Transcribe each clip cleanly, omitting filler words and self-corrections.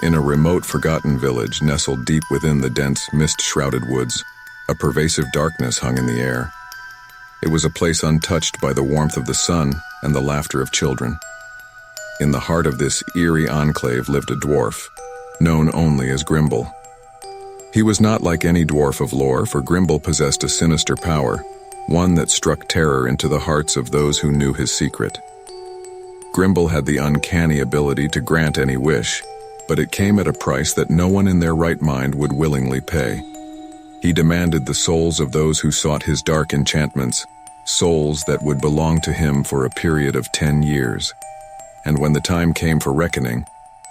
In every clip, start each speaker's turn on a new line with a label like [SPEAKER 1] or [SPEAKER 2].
[SPEAKER 1] In a remote, forgotten village nestled deep within the dense, mist-shrouded woods, a pervasive darkness hung in the air. It was a place untouched by the warmth of the sun and the laughter of children. In the heart of this eerie enclave lived a dwarf, known only as Grimble. He was not like any dwarf of lore, for Grimble possessed a sinister power, one that struck terror into the hearts of those who knew his secret. Grimble had the uncanny ability to grant any wish, but it came at a price that no one in their right mind would willingly pay. He demanded the souls of those who sought his dark enchantments, souls that would belong to him for a period of 10 years. And when the time came for reckoning,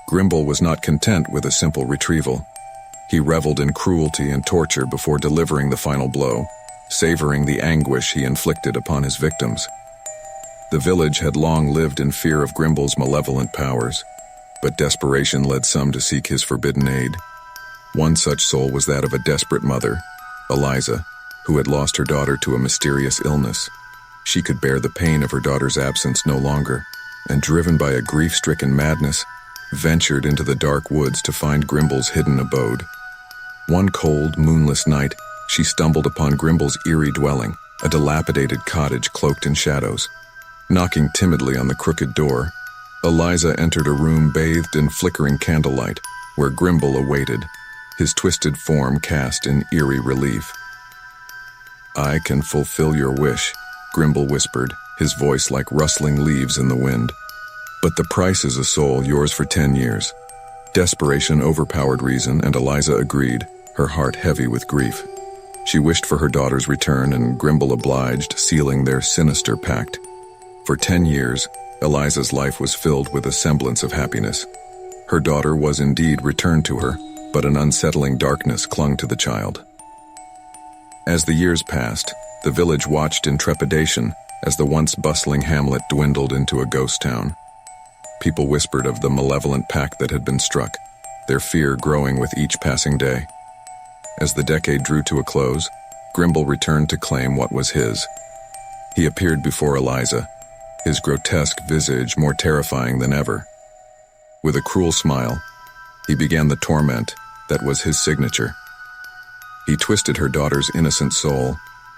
[SPEAKER 1] Grimble was not content with a simple retrieval. He reveled in cruelty and torture before delivering the final blow, savoring the anguish he inflicted upon his victims. The village had long lived in fear of Grimble's malevolent powers, but desperation led some to seek his forbidden aid. One such soul was that of a desperate mother, Eliza, who had lost her daughter to a mysterious illness. She could bear the pain of her daughter's absence no longer, and driven by a grief-stricken madness, ventured into the dark woods to find Grimble's hidden abode. One cold, moonless night, she stumbled upon Grimble's eerie dwelling, a dilapidated cottage cloaked in shadows. Knocking timidly on the crooked door, Eliza entered a room bathed in flickering candlelight, where Grimble awaited, his twisted form cast in eerie relief. "I can fulfill your wish," Grimble whispered, his voice like rustling leaves in the wind. "But the price is a soul, yours for 10 years. Desperation overpowered reason, and Eliza agreed, her heart heavy with grief. She wished for her daughter's return, and Grimble obliged, sealing their sinister pact. For 10 years, Eliza's life was filled with a semblance of happiness. Her daughter was indeed returned to her, but an unsettling darkness clung to the child. As the years passed, the village watched in trepidation as the once bustling hamlet dwindled into a ghost town. People whispered of the malevolent pact that had been struck, their fear growing with each passing day. As the decade drew to a close, Grimble returned to claim what was his. He appeared before Eliza, his grotesque visage more terrifying than ever. With a cruel smile, he began the torment that was his signature. He twisted her daughter's innocent soul,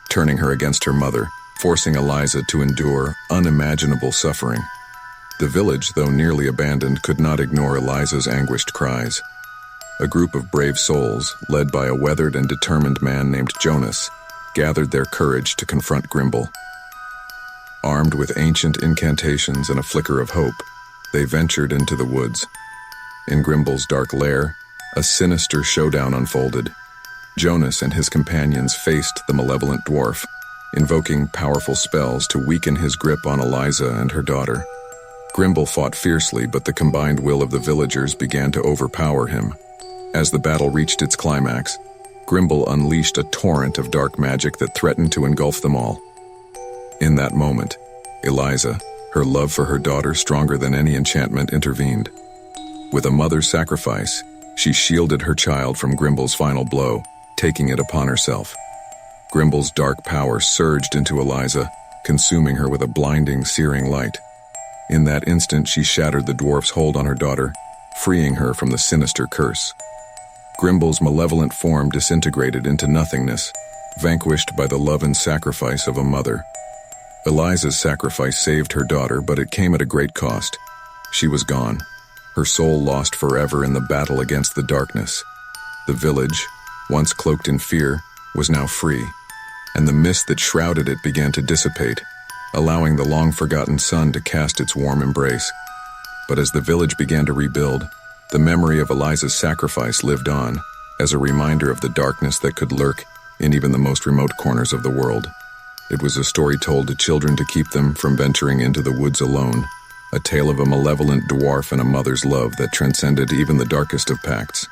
[SPEAKER 1] turning her against her mother, forcing Eliza to endure unimaginable suffering. The village, though nearly abandoned, could not ignore Eliza's anguished cries. A group of brave souls, led by a weathered and determined man named Jonas, gathered their courage to confront Grimble. Armed with ancient incantations and a flicker of hope, they ventured into the woods. In Grimble's dark lair, a sinister showdown unfolded. Jonas and his companions faced the malevolent dwarf, invoking powerful spells to weaken his grip on Eliza and her daughter. Grimble fought fiercely, but the combined will of the villagers began to overpower him. As the battle reached its climax, Grimble unleashed a torrent of dark magic that threatened to engulf them all. In that moment, Eliza, her love for her daughter stronger than any enchantment, intervened. With a mother's sacrifice, she shielded her child from Grimble's final blow, taking it upon herself. Grimble's dark power surged into Eliza, consuming her with a blinding, searing light. In that instant, she shattered the dwarf's hold on her daughter, freeing her from the sinister curse. Grimble's malevolent form disintegrated into nothingness, vanquished by the love and sacrifice of a mother. Eliza's sacrifice saved her daughter, but it came at a great cost. She was gone, her soul lost forever in the battle against the darkness. The village, once cloaked in fear, was now free, and the mist that shrouded it began to dissipate, allowing the long-forgotten sun to cast its warm embrace. But as the village began to rebuild, the memory of Eliza's sacrifice lived on, as a reminder of the darkness that could lurk in even the most remote corners of the world. It was a story told to children to keep them from venturing into the woods alone, a tale of a malevolent dwarf and a mother's love that transcended even the darkest of pacts.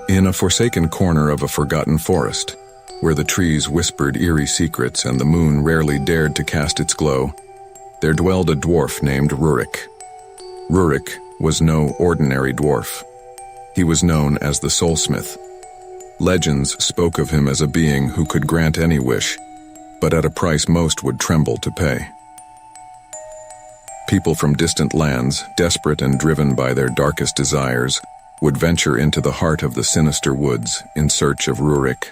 [SPEAKER 1] In a forsaken corner of a forgotten forest, where the trees whispered eerie secrets and the moon rarely dared to cast its glow, there dwelled a dwarf named Rurik. Rurik was no ordinary dwarf. He was known as the Soulsmith. Legends spoke of him as a being who could grant any wish, but at a price most would tremble to pay. People from distant lands, desperate and driven by their darkest desires, would venture into the heart of the sinister woods in search of Rurik.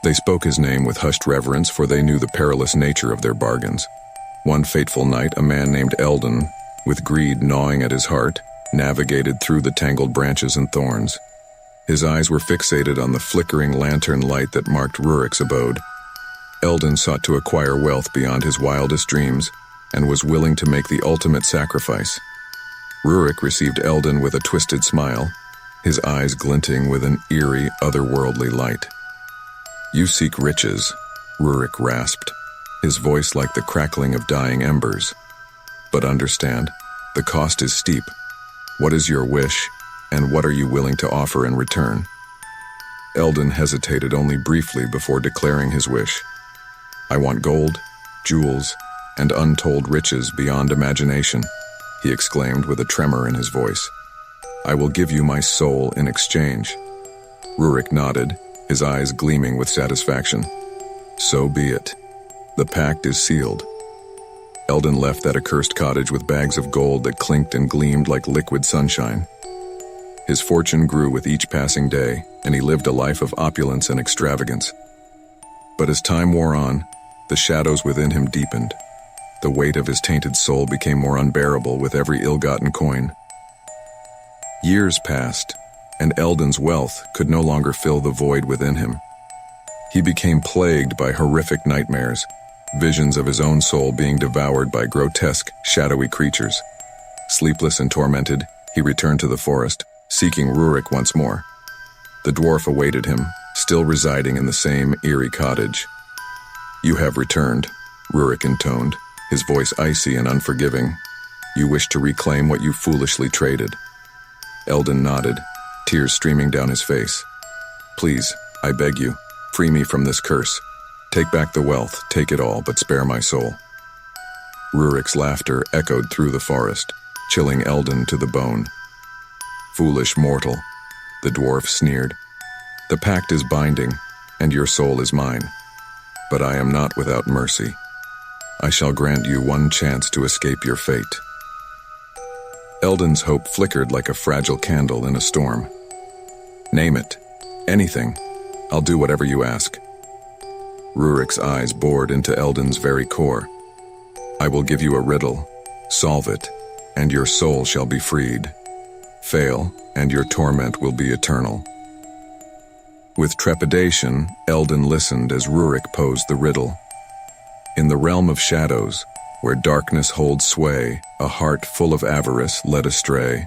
[SPEAKER 1] They spoke his name with hushed reverence, for they knew the perilous nature of their bargains. One fateful night, a man named Eldon, with greed gnawing at his heart, navigated through the tangled branches and thorns. His eyes were fixated on the flickering lantern light that marked Rurik's abode. Eldon sought to acquire wealth beyond his wildest dreams, and was willing to make the ultimate sacrifice. Rurik received Eldon with a twisted smile, his eyes glinting with an eerie, otherworldly light. "You seek riches," Rurik rasped, his voice like the crackling of dying embers. "But understand, the cost is steep. What is your wish, and what are you willing to offer in return?" Eldon hesitated only briefly before declaring his wish. "I want gold, jewels, and untold riches beyond imagination," he exclaimed with a tremor in his voice. "I will give you my soul in exchange." Rurik nodded, his eyes gleaming with satisfaction. "So be it. The pact is sealed." Eldon left that accursed cottage with bags of gold that clinked and gleamed like liquid sunshine. His fortune grew with each passing day, and he lived a life of opulence and extravagance. But as time wore on, the shadows within him deepened. The weight of his tainted soul became more unbearable with every ill-gotten coin. Years passed, and Eldon's wealth could no longer fill the void within him. He became plagued by horrific nightmares, visions of his own soul being devoured by grotesque, shadowy creatures. Sleepless and tormented, he returned to the forest, seeking Rurik once more. The dwarf awaited him, still residing in the same eerie cottage. "You have returned," Rurik intoned, his voice icy and unforgiving. "You wish to reclaim what you foolishly traded." Eldon nodded, tears streaming down his face. "Please, I beg you, free me from this curse. Take back the wealth, take it all, but spare my soul." Rurik's laughter echoed through the forest, chilling Eldon to the bone. "Foolish mortal," the dwarf sneered. "The pact is binding, and your soul is mine. But I am not without mercy. I shall grant you one chance to escape your fate." Eldon's hope flickered like a fragile candle in a storm. "Name it. Anything. I'll do whatever you ask." Rurik's eyes bored into Eldon's very core. "I will give you a riddle. Solve it, and your soul shall be freed. Fail, and your torment will be eternal." With trepidation, Eldon listened as Rurik posed the riddle. "In the realm of shadows, where darkness holds sway, a heart full of avarice led astray.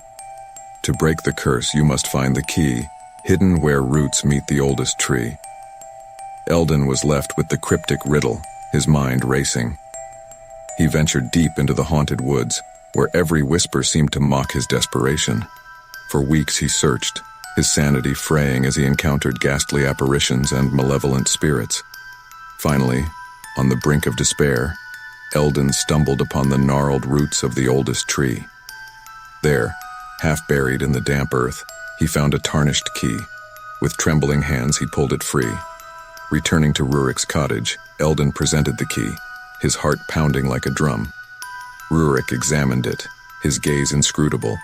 [SPEAKER 1] To break the curse, you must find the key, hidden where roots meet the oldest tree." Eldon was left with the cryptic riddle, his mind racing. He ventured deep into the haunted woods, where every whisper seemed to mock his desperation. For weeks he searched, his sanity fraying as he encountered ghastly apparitions and malevolent spirits. Finally, on the brink of despair, Eldon stumbled upon the gnarled roots of the oldest tree. There, half buried in the damp earth, he found a tarnished key. With trembling hands, he pulled it free. Returning to Rurik's cottage, Eldon presented the key, his heart pounding like a drum. Rurik examined it, his gaze inscrutable.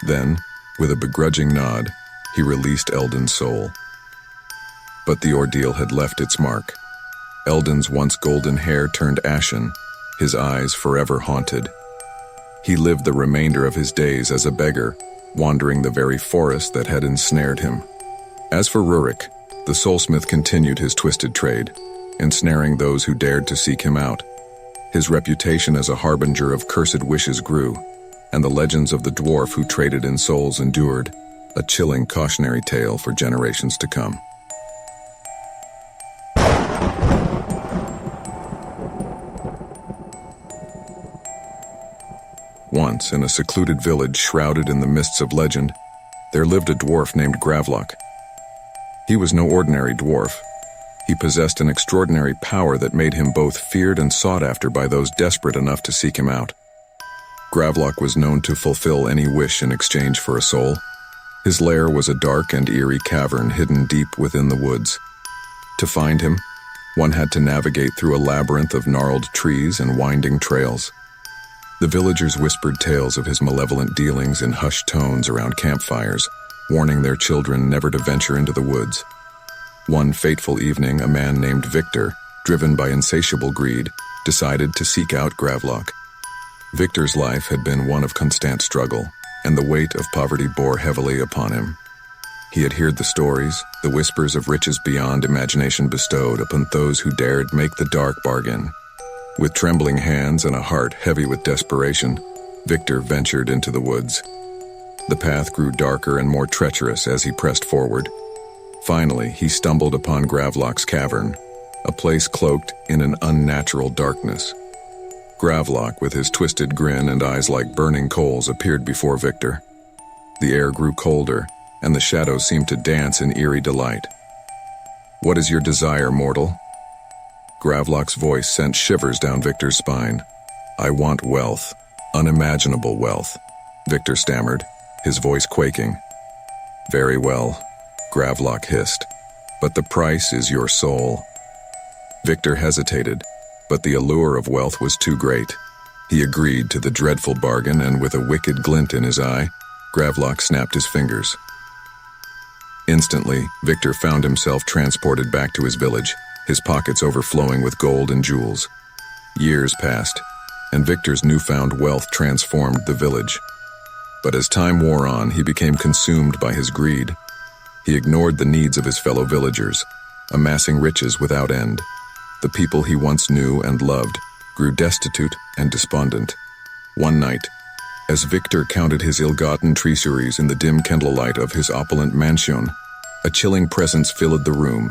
[SPEAKER 1] Then, with a begrudging nod, he released Eldon's soul. But the ordeal had left its mark. Eldon's once golden hair turned ashen, his eyes forever haunted. He lived the remainder of his days as a beggar, wandering the very forest that had ensnared him. As for Rurik, the soulsmith continued his twisted trade, ensnaring those who dared to seek him out. His reputation as a harbinger of cursed wishes grew, and the legends of the dwarf who traded in souls endured, a chilling cautionary tale for generations to come. Once, in a secluded village shrouded in the mists of legend, there lived a dwarf named Gravlock. He was no ordinary dwarf. He possessed an extraordinary power that made him both feared and sought after by those desperate enough to seek him out. Gravlock was known to fulfill any wish in exchange for a soul. His lair was a dark and eerie cavern hidden deep within the woods. To find him, One had to navigate through a labyrinth of gnarled trees and winding trails. The villagers whispered tales of his malevolent dealings in hushed tones around campfires, warning their children never to venture into the woods. One fateful evening, a man named Victor, driven by insatiable greed, decided to seek out Gravlock. Victor's life had been one of constant struggle, and the weight of poverty bore heavily upon him. He had heard the stories, the whispers of riches beyond imagination bestowed upon those who dared make the dark bargain. With trembling hands and a heart heavy with desperation, Victor ventured into the woods. The path grew darker and more treacherous as he pressed forward. Finally, he stumbled upon Gravlock's cavern, a place cloaked in an unnatural darkness. Gravlock, with his twisted grin and eyes like burning coals, appeared before Victor. The air grew colder, and the shadows seemed to dance in eerie delight. "What is your desire, mortal?" Gravlock's voice sent shivers down Victor's spine. "I want wealth, unimaginable wealth," Victor stammered, his voice quaking. "Very well," Gravlock hissed, "but the price is your soul." Victor hesitated, but the allure of wealth was too great. He agreed to the dreadful bargain, and with a wicked glint in his eye, Gravlock snapped his fingers. Instantly, Victor found himself transported back to his village, his pockets overflowing with gold and jewels. Years passed, and Victor's newfound wealth transformed the village. But as time wore on, he became consumed by his greed. He ignored the needs of his fellow villagers, amassing riches without end. The people he once knew and loved grew destitute and despondent. One night, as Victor counted his ill-gotten treasuries in the dim candlelight of his opulent mansion, a chilling presence filled the room.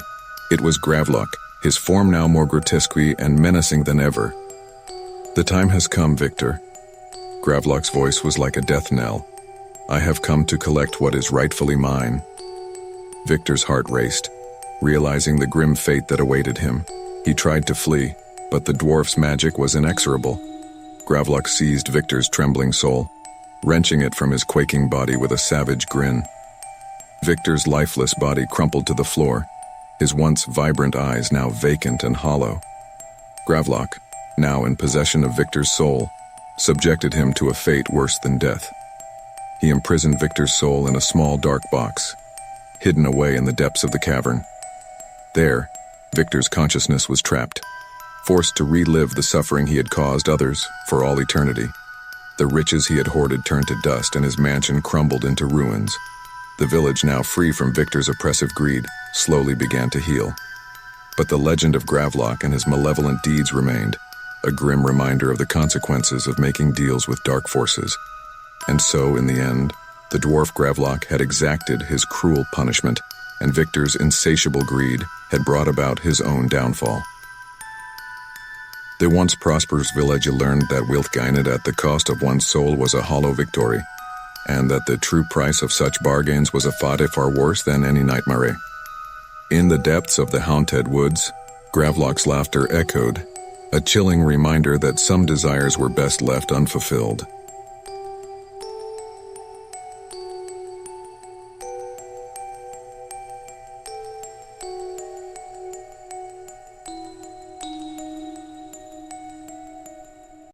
[SPEAKER 1] It was Gravlock, his form now more grotesque and menacing than ever. "The time has come, Victor." Gravlock's voice was like a death knell. "I have come to collect what is rightfully mine." Victor's heart raced, realizing the grim fate that awaited him. He tried to flee, but the dwarf's magic was inexorable. Gravlock seized Victor's trembling soul, wrenching it from his quaking body with a savage grin. Victor's lifeless body crumpled to the floor, his once vibrant eyes now vacant and hollow. Gravlock, now in possession of Victor's soul, subjected him to a fate worse than death. He imprisoned Victor's soul in a small dark box, hidden away in the depths of the cavern. There, Victor's consciousness was trapped, forced to relive the suffering he had caused others for all eternity. The riches he had hoarded turned to dust, and his mansion crumbled into ruins. The village, now free from Victor's oppressive greed, slowly began to heal. But the legend of Gravlock and his malevolent deeds remained, a grim reminder of the consequences of making deals with dark forces. And so, in the end, the dwarf Gravlock had exacted his cruel punishment, and Victor's insatiable greed had brought about his own downfall. The once prosperous village learned that wealth gained at the cost of one's soul was a hollow victory, and that the true price of such bargains was a fate far worse than any nightmare. In the depths of the haunted woods, Gravlock's laughter echoed, a chilling reminder that some desires were best left unfulfilled.